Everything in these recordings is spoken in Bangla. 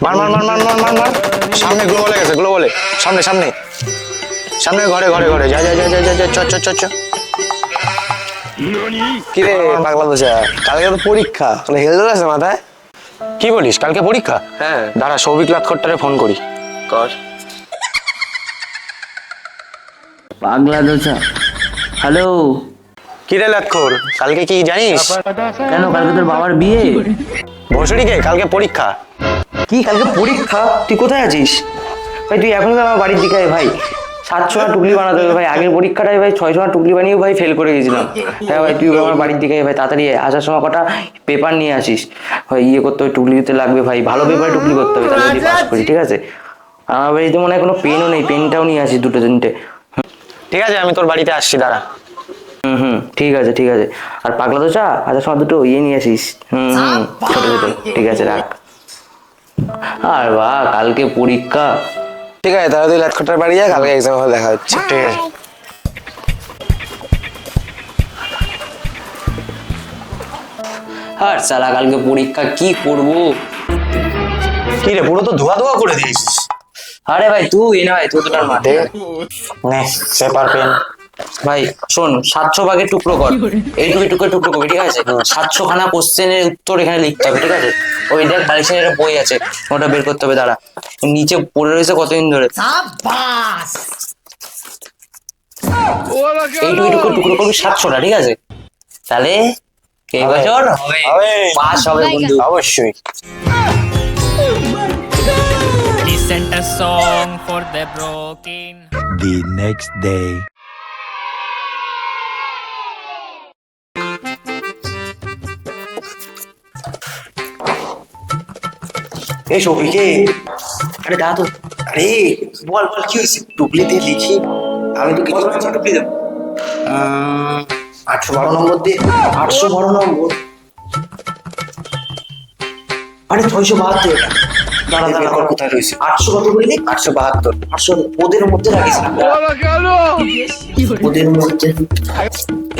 মার মার মার মার মার মার মার সামনে গ্লোবালে গেছে, গ্লোবালে সামনে সামনে সামনে ঘরে ঘরে ঘরে যা যা যা যা যা চ চ চ চ। কি রে পাগলা দোষা, কালকে তো পরীক্ষা, মানে হেলদোল আছে মাথায়? কি বলিস, কালকে পরীক্ষা? হ্যাঁ। দাঁড়া সৌভিক লাতখরটারে ফোন করি। কর। পাগলা দোষা, হ্যালো। কি রে লাতখর, কালকে কি জানিস? কেন, কালকে তোর বাবার বিয়ে? ভসুরিকে কালকে পরীক্ষা। কি কালকে পরীক্ষা? তুই কোথায় আছিস ভাই? তুই এখনই আমার বাড়ির দিকে আয় ভাই। 700 টুকলি বানাতে হবে ভাই। আগের পরীক্ষাটায় ভাই 600 টুকলি বানিয়েও ভাই ফেল করে গেছিলাম। হ্যাঁ ভাই, তুই আমার বাড়ির দিকে আয় ভাই, তাড়াতাড়ি আসার সময় কটা পেপার নিয়ে আসিস ভাই। ইয়ে করতে হবে, টুকলি দিতে লাগবে ভাই, ভালো পেপারে টুকলি করতে হবে, তাহলে পাস করি, ঠিক আছে? আমার বাড়িতে মনে হয় কোনো পেনও নেই, পেনটাও নিয়ে আসিস দুটো তিনটে। ঠিক আছে, আমি তোর বাড়িতে আসছি, দাঁড়া। ঠিক আছে ঠিক আছে। আর পাগলা তো চা আসার সময় দুটো ইয়ে নিয়ে আসিস। ছোট ছোট, ঠিক আছে রাখ। আর বাহ, কালকে পরীক্ষা। ঠিক আছে, তাহলে তুই লাটখটার বাড়ি যা, কালকে এক্সাম হলে দেখা হচ্ছে। ঠিক আছে। আর সালা কালকে পরীক্ষা, কি করব? কি রে, পুরো তো ধোয়া ধোয়া করে দিয়েছিস। আরে ভাই তুই এনে ভাই, তুই তোটার মাঠে নে পেপার পেন। ভাই শোন, 700 ভাগের টুকরো কর, এইটুকু টুকরো টুকরো করবি, ঠিক আছে? 700 খানা কোশ্চেনের উত্তর এখানে লিখতে হবে, ঠিক আছে? ওই দেখ বালিশের একটা বই আছে, ওটা বের করতে হবে, দাঁড়া। নিচে পড়ে রয়েছে কতদিন ধরে। এইটুকু টুকরো টুকরো করবি 700টা, ঠিক আছে? তাহলে এই বছর পাস হবে বন্ধু, অবশ্যই। He sent a song for the broken. The next day. এই সৌভিকে, আরে দাদু, আরে বল বল, কি হয়েছে? টুকলিতে লিখি, আমি তো কিছু টুকলি দেবো। 812 নম্বর দিয়ে। 812 নম্বর? আরে 672 এটা। দাঁড়া দাঁড়া, আমার কোথায় রয়েছে? 800 কত বললি? 872। 800 ওদের মধ্যে রাখিস না। ওদের মধ্যে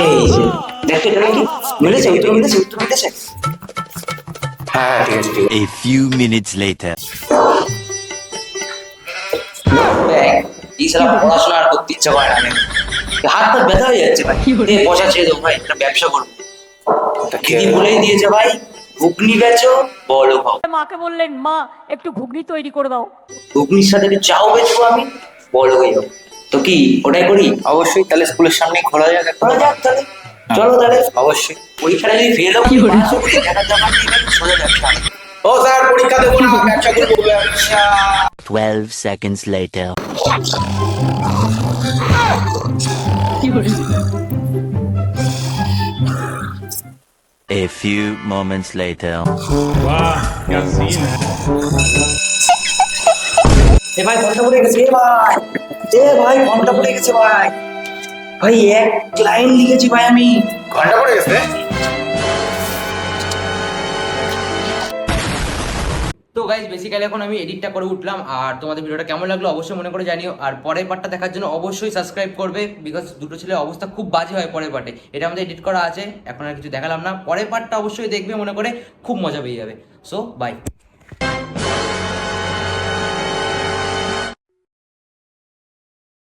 এই যে দেখ তো, এটা কি মিলেছে? উত্তর মিলেছে, উত্তর মিলেছে। হ্যাঁ ঠিক আছে ঠিক আছে। A few minutes later. এই সালা পড়াশোনা আর করতে ইচ্ছা করে না, হাত পা ব্যথা হয়ে যাচ্ছে ভাই। পয়সা ছেড়ে দেবো ভাই, একটা ব্যবসা করবো। দিদি বলেই দিয়েছে ভাই, ঘুগনি বেচো বলো ভাও। মাকে বললেন, মা একটু ঘুগনি তৈরি করে দাও। ঘুগনির সাথে একটু চাও বেচবো আমি, বড় হয়ে যাবো। তো কি ওটাই করি? অবশ্যই, তাহলে স্কুলের সামনে খোলা যাক একটা। করা যাক তাহলে, চলো তাহলে। অবশ্যই। পরীক্ষাটা যদি ফেল হোক, পাস হোক, টাকা জমা দিয়ে দেন, সোজা ব্যবসা। ও স্যার, পরীক্ষা দেবো না, ব্যবসা করবো, ব্যবসা। 12 seconds later. A few moments later. এ ভাই ঘন্টা পড়ে গেছে, ভাই ঘন্টা পড়ে গেছে ভাই। ভাই এক লাইন লিখেছি ভাই আমি। ঘন্টা পড়ে গেছে। তো গাইজ বেসিক্যালি এখন আমি এডিটটা করে উঠলাম, আর তোমাদের ভিডিওটা কেমন লাগলো অবশ্যই মনে করে জানিও। আর পরের পার্টটা দেখার জন্য অবশ্যই সাবস্ক্রাইব করবে, বিকজ দুটো ছেলের অবস্থা খুব বাজে হয় পরের পার্টে। এটা আমাদের এডিট করা আছে, এখন আর কিছু দেখালাম না। পরের পার্টটা অবশ্যই দেখবে মনে করে, খুব মজা পেয়ে যাবে। So by.